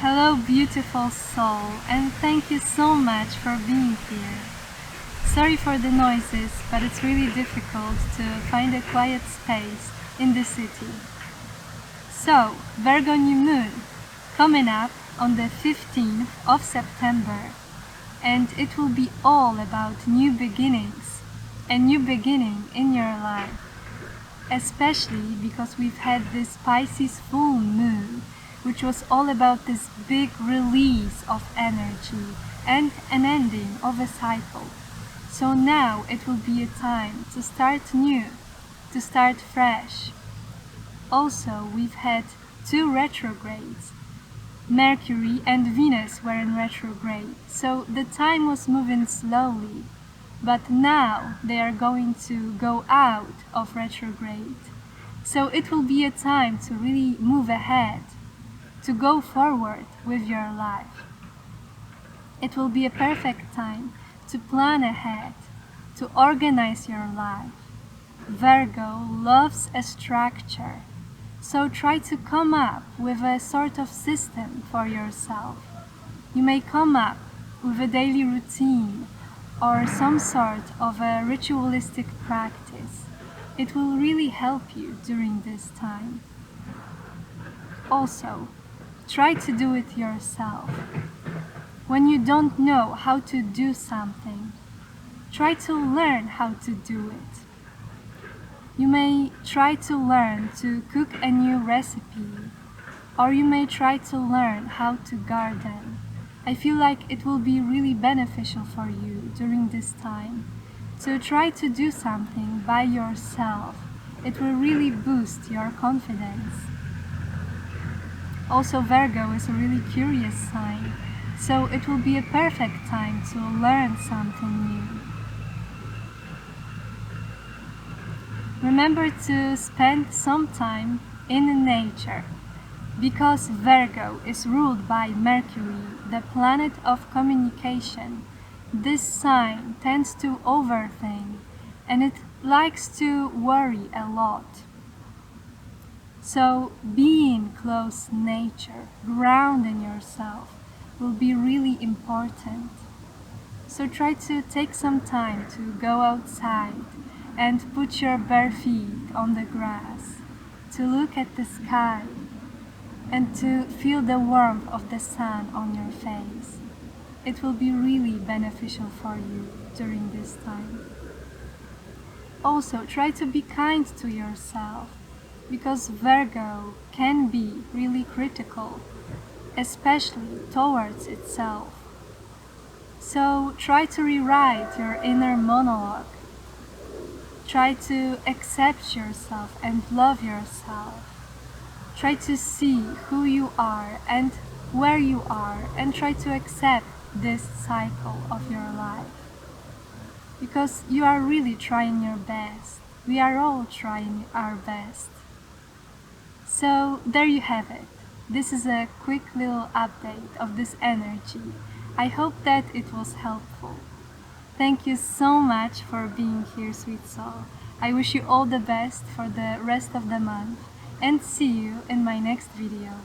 Hello, beautiful soul, and thank you so much for being here. Sorry for the noises, but it's really difficult to find a quiet space in the city. So, Virgo New Moon, coming up on the 15th of September, and it will be all about new beginnings, a new beginning in your life, especially because we've had this Pisces full moon, which was all about this big release of energy and an ending of a cycle. So now it will be a time to start new, to start fresh. Also, we've had two retrogrades. Mercury and Venus were in retrograde, so the time was moving slowly. But now they are going to go out of retrograde. So it will be a time to really move ahead, to go forward with your life. It will be a perfect time to plan ahead, to organize your life. Virgo loves a structure, so try to come up with a sort of system for yourself. You may come up with a daily routine or some sort of a ritualistic practice. It will really help you during this time. Also, try to do it yourself. When you don't know how to do something, try to learn how to do it. You may try to learn to cook a new recipe, or you may try to learn how to garden. I feel like it will be really beneficial for you during this time. So try to do something by yourself. It will really boost your confidence. Also, Virgo is a really curious sign, so it will be a perfect time to learn something new. Remember to spend some time in nature, because Virgo is ruled by Mercury, the planet of communication. This sign tends to overthink, and it likes to worry a lot. So being close to nature, grounding yourself, will be really important. So try to take some time to go outside and put your bare feet on the grass, to look at the sky, and to feel the warmth of the sun on your face. It will be really beneficial for you during this time. Also, try to be kind to yourself, because Virgo can be really critical, especially towards itself. So try to rewrite your inner monologue. Try to accept yourself and love yourself. Try to see who you are and where you are, and try to accept this cycle of your life. Because you are really trying your best. We are all trying our best. So there you have it. This is a quick little update of this energy. I hope that it was helpful. Thank you so much for being here, sweet soul. I wish you all the best for the rest of the month, and see you in my next video.